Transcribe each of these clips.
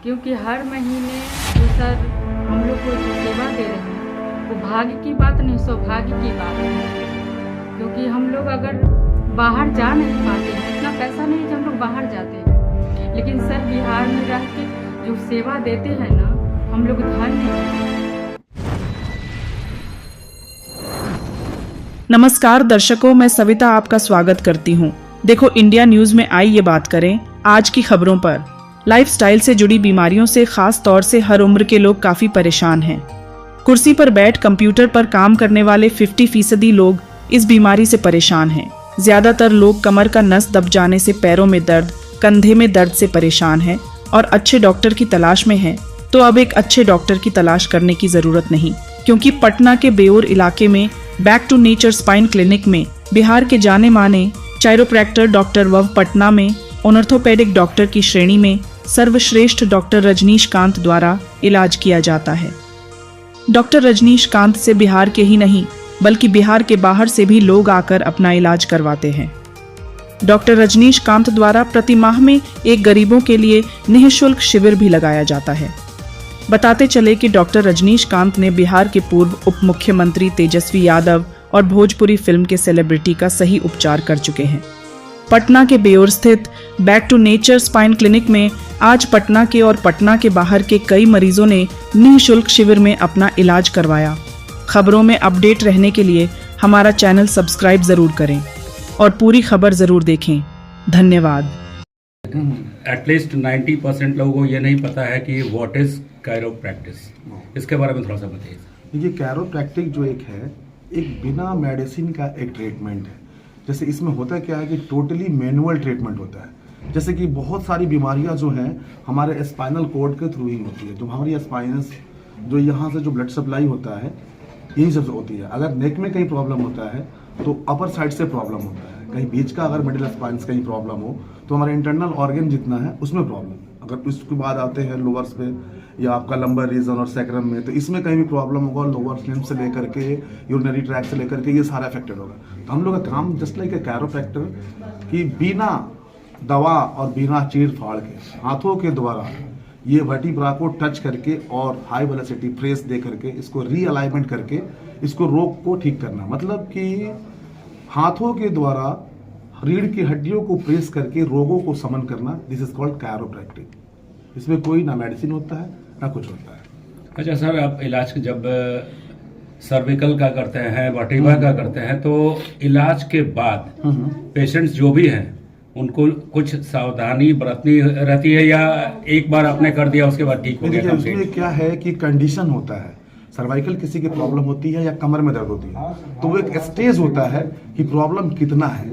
क्योंकि हर महीने जो सर हम लोग को जो सेवा दे रहे हैं वो भाग्य की बात नहीं, सौभाग्य की बात है। क्योंकि हम लोग अगर बाहर जा नहीं पाते हैं, इतना पैसा नहीं कि हम लोग बाहर जाते हैं, लेकिन सर बिहार में रह के जो सेवा देते हैं ना, हम लोग धन्य हैं। नमस्कार दर्शकों, मैं सविता आपका स्वागत करती हूँ। देखो इंडिया न्यूज में आई ये बात करें आज की खबरों पर। लाइफस्टाइल से जुड़ी बीमारियों से खास तौर से हर उम्र के लोग काफी परेशान हैं। कुर्सी पर बैठ कंप्यूटर पर काम करने वाले 50% लोग इस बीमारी से परेशान हैं। ज्यादातर लोग कमर का नस दब जाने से पैरों में दर्द, कंधे में दर्द से परेशान हैं और अच्छे डॉक्टर की तलाश में हैं। तो अब एक अच्छे डॉक्टर की तलाश करने की जरूरत नहीं, क्योंकि पटना के बेउर इलाके में back to nature spine clinic में बिहार के जाने माने चायरोप्रैक्टर डॉक्टर वव पटना में ऑर्थोपेडिक डॉक्टर की श्रेणी में सर्वश्रेष्ठ डॉक्टर रजनीश कांत द्वारा इलाज किया जाता है। डॉक्टर रजनीश कांत से बिहार के ही नहीं बल्कि बिहार के बाहर से भी लोग आकर अपना इलाज करवाते हैं। डॉक्टर रजनीश कांत द्वारा प्रति माह में एक गरीबों के लिए निःशुल्क शिविर भी लगाया जाता है। बताते चले कि डॉक्टर रजनीश कांत ने बिहार के पूर्व उप मुख्यमंत्री तेजस्वी यादव और भोजपुरी फिल्म के सेलिब्रिटी का सही उपचार कर चुके हैं। पटना के बेउर स्थित back to nature spine clinic में आज पटना के और पटना के बाहर के कई मरीजों ने निःशुल्क शिविर में अपना इलाज करवाया। खबरों में अपडेट रहने के लिए हमारा चैनल सब्सक्राइब जरूर करें और पूरी खबर जरूर देखें। धन्यवाद। एटलीस्ट 90% लोगों को ये नहीं पता है कि व्हाट इज कायरोप्रैक्टिस, इसके बारे में थोड़ा सा बताइए। देखिए, कायरोप्रैक्टिक जो एक है, एक बिना मेडिसिन का एक ट्रीटमेंट है। जैसे इसमें होता क्या है कि टोटली मैनुअल ट्रीटमेंट होता है। जैसे कि बहुत सारी बीमारियां जो हैं हमारे स्पाइनल कॉर्ड के थ्रू ही होती है। जो हमारी स्पाइनस जो यहाँ से जो ब्लड सप्लाई होता है यही सब होती है। अगर नेक में कहीं प्रॉब्लम होता है तो अपर साइड से प्रॉब्लम होता है, कहीं बीच का अगर मिडिल स्पाइन कहीं प्रॉब्लम हो तो हमारे इंटरनल ऑर्गन जितना है उसमें प्रॉब्लम। अगर उसके बाद आते हैं लोअर्स पे या आपका लंबर रीजन और सैक्रम में, तो इसमें कहीं भी प्रॉब्लम होगा, लोअर लिम्ब से लेकर के यूरिनरी ट्रैक से लेकर के ये सारा अफेक्टेड होगा। तो हम लोग का काम जस्ट लाइक ए कायरोप्रैक्टर कि बिना दवा और बिना चीर फाड़ के हाथों के द्वारा ये वर्टिब्रा को टच करके और हाई वेलोसिटी प्रेस दे करके इसको रीअलाइनमेंट करके इसको रोग को ठीक करना। मतलब कि हाथों के द्वारा रीढ़ की हड्डियों को प्रेस करके रोगों को समन करना, दिस इज कॉल्ड कायरोप्रैक्टिक। इसमें कोई ना मेडिसिन होता है ना कुछ होता है। अच्छा सर, आप इलाज जब सर्विकल का करते हैं, वर्टिब्रा का करते हैं, तो इलाज के बाद पेशेंट्स जो भी हैं उनको कुछ सावधानी बरतनी रहती है या एक बार आपने कर दिया उसके बाद ठीक हो गया? उसमें क्या है कि कंडीशन होता है। सर्वाइकल किसी की प्रॉब्लम होती है या कमर में दर्द होती है तो वो एक स्टेज होता है कि प्रॉब्लम कितना है।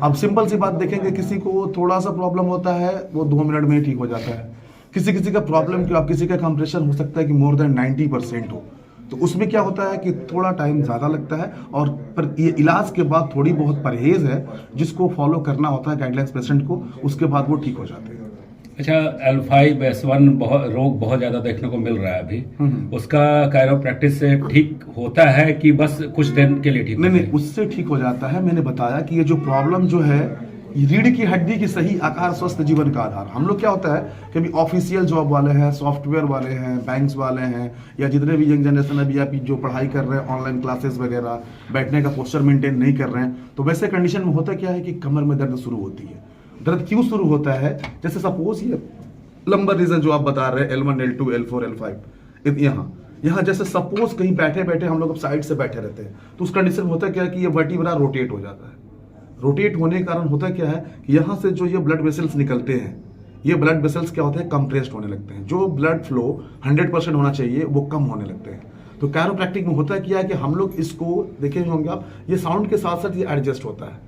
अब सिंपल सी बात देखेंगे, किसी को थोड़ा सा प्रॉब्लम होता है वो 2 मिनट में ही ठीक हो जाता है। किसी का प्रॉब्लम क्यों, अब किसी का कंप्रेशन हो सकता है कि मोर देन 90% हो, तो उसमें क्या होता है कि थोड़ा टाइम ज़्यादा लगता है। और पर ये इलाज के बाद थोड़ी बहुत परहेज है जिसको फॉलो करना होता है गाइडलाइंस पेशेंट को, उसके बाद वो ठीक हो जाते हैं। अच्छा, L5S1 रोग बहुत ज्यादा देखने को मिल रहा है अभी, उसका कायरोप्रैक्टिस से ठीक होता है कि बस कुछ दिन के लिए ठीक? नहीं, उससे ठीक हो जाता है। मैंने बताया कि ये जो प्रॉब्लम जो है रीढ़ की हड्डी की सही आकार स्वस्थ जीवन का आधार। हम लोग क्या होता है कि अभी ऑफिशियल जॉब वाले हैं, सॉफ्टवेयर वाले हैं, बैंक्स वाले हैं, या जितने भी यंग जनरेशन अभी आप जो पढ़ाई कर रहे हैं, ऑनलाइन क्लासेस वगैरह, बैठने का पोस्चर मेंटेन नहीं कर रहे हैं, तो वैसे कंडीशन में होता क्या है कि कमर में दर्द शुरू होती है। दर्द क्यों शुरू होता है? जैसे सपोज ये लंबर रीजन जो आप बता रहे हैं, L1, L2, L4, L5, यहाँ जैसे सपोज कहीं बैठे बैठे हम लोग अब साइड से बैठे रहते हैं तो उस कंडीशन में होता क्या है कि ये वर्टिब्रा रोटेट हो जाता है। रोटेट होने के कारण होता क्या है कि यहाँ से जो ये ब्लड वेसल्स निकलते हैं, ये ब्लड वेसल्स क्या होते हैं, कंप्रेस्ड होने लगते हैं। जो ब्लड फ्लो 100% होना चाहिए वो कम होने लगते हैं। तो कायरोप्रैक्टिक में होता क्या है कि हम लोग इसको देखे होंगे आप, ये साउंड के साथ साथ ये एडजस्ट होता है।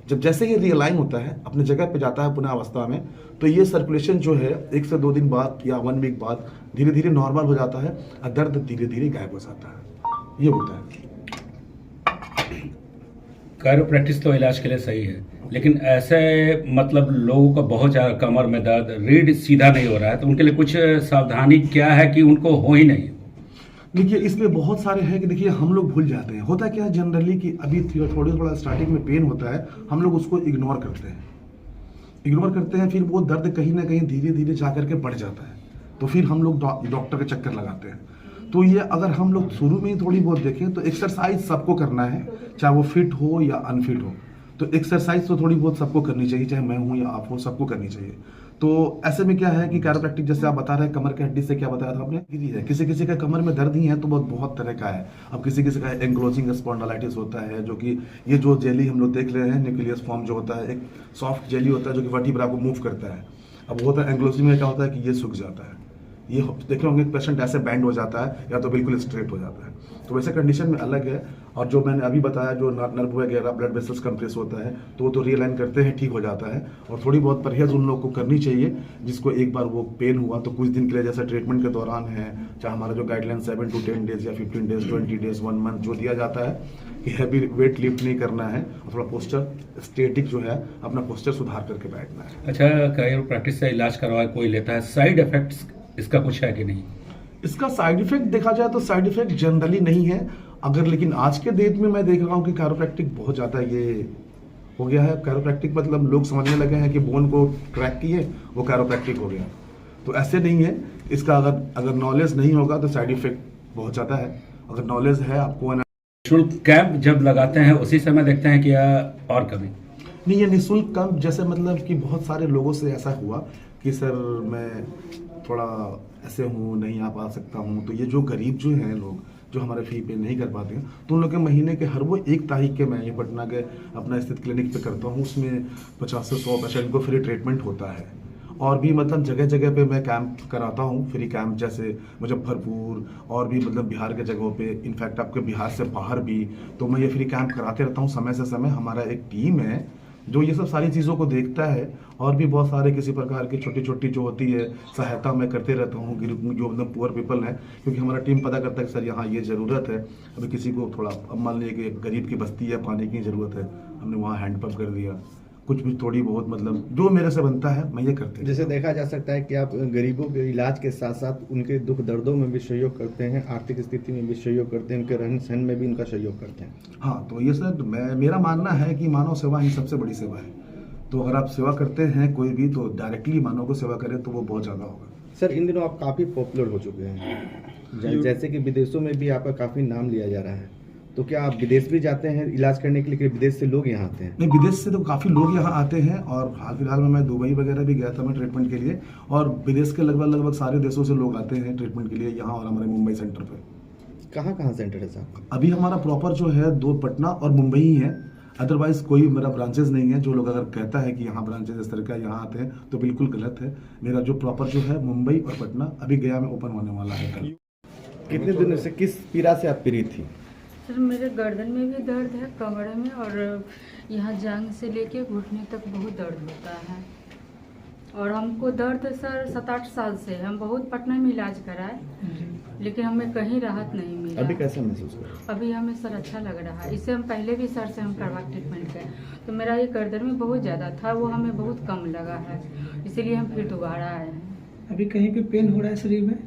जब जैसे ये रियलाइन होता है, अपने जगह पे जाता है पुनः अवस्था में, तो ये सर्कुलेशन जो है 1 से 2 दिन बाद या 1 वीक बाद धीरे धीरे नॉर्मल हो जाता है और दर्द धीरे धीरे गायब हो जाता है। ये होता है। कायरोप्रैक्टिस तो इलाज के लिए सही है, लेकिन ऐसे मतलब लोगों का बहुत ज़्यादा कमर में दर्द, रीढ़ सीधा नहीं हो रहा है, तो उनके लिए कुछ सावधानी क्या है कि उनको हो ही नहीं? देखिए, इसमें बहुत सारे हैं कि देखिए हम लोग भूल जाते हैं। होता क्या है जनरली कि अभी थोड़ा स्टार्टिंग में पेन होता है, हम लोग उसको इग्नोर करते हैं, फिर वो दर्द कहीं ना कहीं धीरे धीरे जा करके बढ़ जाता है। तो फिर हम लोग डॉक्टर के चक्कर लगाते हैं। तो ये अगर हम लोग शुरू में ही थोड़ी बहुत देखें तो एक्सरसाइज सबको करना है, चाहे वो फिट हो या अनफिट हो। तो एक्सरसाइज तो थोड़ी बहुत सबको करनी चाहिए, चाहे मैं हूँ या आप हो, सबको करनी चाहिए। तो ऐसे में क्या है कि कैरोप्रैक्टिक जैसे आप बता रहे हैं, कमर की हड्डी से क्या बताया था आपने, गिरी है, किसी किसी का कमर में दर्द ही है तो बहुत तरह का है। अब किसी किसी का एंक्लोजिंग स्पॉन्डिलाइटिस होता है, जो कि ये जो जेली हम लोग देख रहे हैं, न्यूक्लियस फॉर्म जो होता है, एक सॉफ्ट जेली होता है जो कि वर्टिब्रा को मूव करता है। अब होता है एंक्लोजिंग में क्या होता है कि ये सूख जाता है, ये देख रहे होंगे पेशेंट ऐसे बैंड हो जाता है या तो बिल्कुल स्ट्रेट हो जाता है। तो वैसे कंडीशन में अलग है। और जो मैंने अभी बताया, जो नर्व वगैरह ब्लड वेसल्स कंप्रेस होता है तो वो तो रियलाइन करते हैं, ठीक हो जाता है। और थोड़ी बहुत परहेज उन लोग को करनी चाहिए जिसको एक बार वो पेन हुआ तो कुछ दिन के लिए, जैसे ट्रीटमेंट के दौरान है, चाहे हमारा जो गाइडलाइन 7 to 10 डेज या 15 डेज, 20 डेज, 1 मंथ जो दिया जाता है कि हैवी वेट लिफ्ट नहीं करना है और थोड़ा पोस्चर स्टेटिक जो है, अपना पोस्चर सुधार करके बैठना है। अच्छा, कैरोप्रैक्टिस से इलाज करवा कोई लेता है, साइड इफेक्ट्स इसका कुछ है कि नहीं? इसका साइड इफेक्ट देखा जाए तो साइड इफेक्ट जनरली नहीं है अगर, लेकिन आज के डेट में मैं देख रहा हूँ कि कैरोप्रैक्टिक बहुत ज़्यादा ये हो गया है। कैरोप्रैक्टिक मतलब लोग समझने लगे हैं कि बोन को क्रैक किए वो कैरोप्रैक्टिक हो गया। तो ऐसे नहीं है। इसका अगर नॉलेज नहीं होगा तो साइड इफेक्ट बहुत ज़्यादा है। अगर नॉलेज है आपको, निःशुल्क कैंप जब लगाते हैं उसी समय देखते हैं कि या और कभी? नहीं, ये निःशुल्क कैंप जैसे मतलब कि बहुत सारे लोगों से ऐसा हुआ कि सर मैं थोड़ा ऐसे हूँ, नहीं आ पा सकता हूँ। तो ये जो गरीब जो हैं लोग जो हमारे फी पे नहीं कर पाते हैं, तो उन लोग के महीने के हर वो 1 तारीख के मैं ये पटना के अपना स्थित क्लिनिक पे करता हूँ। उसमें 50 से 100 पेशेंट को फ्री ट्रीटमेंट होता है। और भी मतलब जगह जगह पे मैं कैंप कराता हूँ, फ्री कैंप, जैसे मुजफ्फरपुर और भी मतलब बिहार के जगहों पे, इनफैक्ट आपके बिहार से बाहर भी। तो मैं ये फ्री कैंप कराते रहता हूँ समय से समय। हमारा एक टीम है जो ये सब सारी चीज़ों को देखता है। और भी बहुत सारे किसी प्रकार की छोटी छोटी जो होती है सहायता मैं करते रहता हूँ जो मतलब पुअर पीपल है, क्योंकि हमारा टीम पता करता है कि सर यहाँ ये ज़रूरत है। अभी किसी को थोड़ा, अब मान लीजिए कि गरीब की बस्ती है, पानी की ज़रूरत है, हमने वहाँ हैंडपम्प कर दिया। कुछ भी थोड़ी बहुत मतलब जो मेरे से बनता है मैं ये करते हैं। जैसे देखा जा सकता है कि आप गरीबों के इलाज के साथ साथ उनके दुख दर्दों में भी सहयोग करते हैं, आर्थिक स्थिति में भी सहयोग करते हैं, उनके रहन सहन में भी उनका सहयोग करते हैं। हाँ, तो ये सर मेरा मानना है कि मानव सेवा ही सबसे बड़ी सेवा है। तो अगर आप सेवा करते हैं कोई भी, तो डायरेक्टली मानव को सेवा करें तो वो बहुत ज़्यादा होगा। सर, इन दिनों आप काफ़ी पॉपुलर हो चुके हैं, जैसे कि विदेशों में भी आपका काफ़ी नाम लिया जा रहा है। तो क्या आप विदेश भी जाते हैं इलाज करने के लिए, कि विदेश से लोग यहाँ आते हैं? नहीं, विदेश से तो काफ़ी लोग यहाँ आते हैं। और हाल फिलहाल में मैं दुबई वगैरह भी गया था मैं ट्रीटमेंट के लिए। और विदेश के लगभग सारे देशों से लोग आते हैं ट्रीटमेंट के लिए यहाँ और हमारे मुंबई सेंटर पे। कहाँ सेंटर है साहब? अभी हमारा प्रॉपर जो है 2 पटना और मुंबई ही है। अदरवाइज कोई मेरा ब्रांचेस नहीं है। जो लोग अगर कहता है कि यहाँ ब्रांचेस इस तरह का यहाँ आते हैं तो बिल्कुल गलत है। मेरा जो प्रॉपर जो है मुंबई और पटना, अभी गया में ओपन होने वाला है कल। कितने दिनों से किस पीड़ा से आप पीड़ित थी? सर, मेरे गर्दन में भी दर्द है, कमर में, और यहाँ जांघ से लेके घुटने तक बहुत दर्द होता है। और हमको दर्द सर 7-8 साल से, हम बहुत पटना में इलाज कराए लेकिन हमें कहीं राहत नहीं मिला। अभी कैसा महसूस कर रहे हैं? अभी हमें सर अच्छा लग रहा है। इससे हम पहले भी सर से हम करवा ट्रीटमेंट किए, तो मेरा ये गर्दन में बहुत ज़्यादा था, वो हमें बहुत कम लगा है, इसीलिए हम फिर दोबारा आए हैं। अभी कहीं पे पेन हो रहा है शरीर में?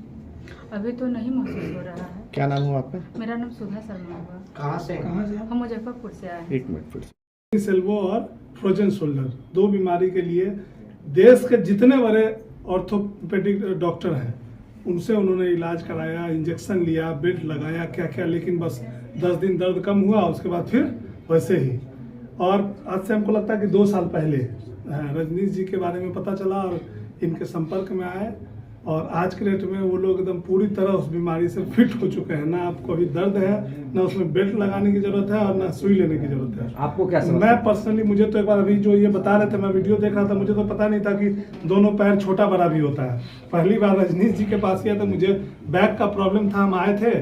अभी तो नहीं महसूस हो रहा है। क्या नाम हुआ आपका? मेरा नाम सुधा शर्मा हुआ। कहाँ से आप? हम मुजफ्फरपुर से आए हैं। 1 मिनट फिर से। सेल्वो और फ्रोजन शोल्डर, 2 बीमारी के लिए देश के जितने बड़े ऑर्थोपेडिक डॉक्टर हैं उनसे उन्होंने इलाज कराया, इंजेक्शन लिया, बेल्ट लगाया, क्या क्या, लेकिन बस 10 दिन दर्द कम हुआ, उसके बाद फिर वैसे ही। और आज से हमको लगता है कि 2 साल पहले रजनीश जी के बारे में पता चला और इनके संपर्क में आए। और आज के डेट में वो लोग एकदम पूरी तरह उस बीमारी से फिट हो चुके हैं। ना आपको अभी दर्द है, ना उसमें बेल्ट लगाने की जरूरत है और ना सुई लेने की जरूरत है। आपको क्या समझ? मैं पर्सनली, मुझे तो एक बार अभी जो ये बता रहे थे, मैं वीडियो देख रहा था, मुझे तो पता नहीं था कि दोनों पैर छोटा बड़ा भी होता है। पहली बार रजनीश जी के पास किया तो मुझे बैक का प्रॉब्लम था, हम आए थे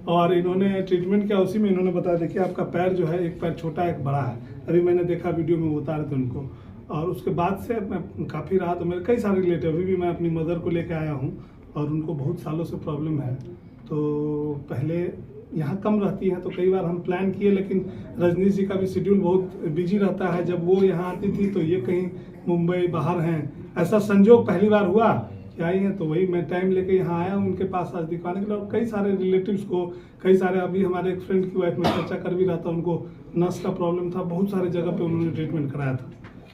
और इन्होंने ट्रीटमेंट किया। उसी में इन्होंने बताया देखिए आपका पैर जो है, एक पैर छोटा एक बड़ा है। अभी मैंने देखा वीडियो में बता रहे थे उनको। और उसके बाद से मैं काफ़ी रहा, तो मेरे कई सारे रिलेटिव, अभी भी मैं अपनी मदर को लेकर आया हूँ और उनको बहुत सालों से प्रॉब्लम है। तो पहले यहाँ कम रहती हैं तो कई बार हम प्लान किए, लेकिन रजनीश जी का भी शेड्यूल बहुत बिजी रहता है। जब वो यहाँ आती थी तो ये कहीं मुंबई बाहर हैं। ऐसा संजोग पहली बार हुआ कि आई हैं, तो वही मैं टाइम लेके यहाँ आया हूँ उनके पास आज दिखाने के लिए। और कई सारे रिलेटिव्स को, कई सारे, अभी हमारे एक फ्रेंड की वाइफ में चर्चा कर भी रहा था, उनको नस का प्रॉब्लम था, बहुत सारे जगह पे उन्होंने ट्रीटमेंट कराया था।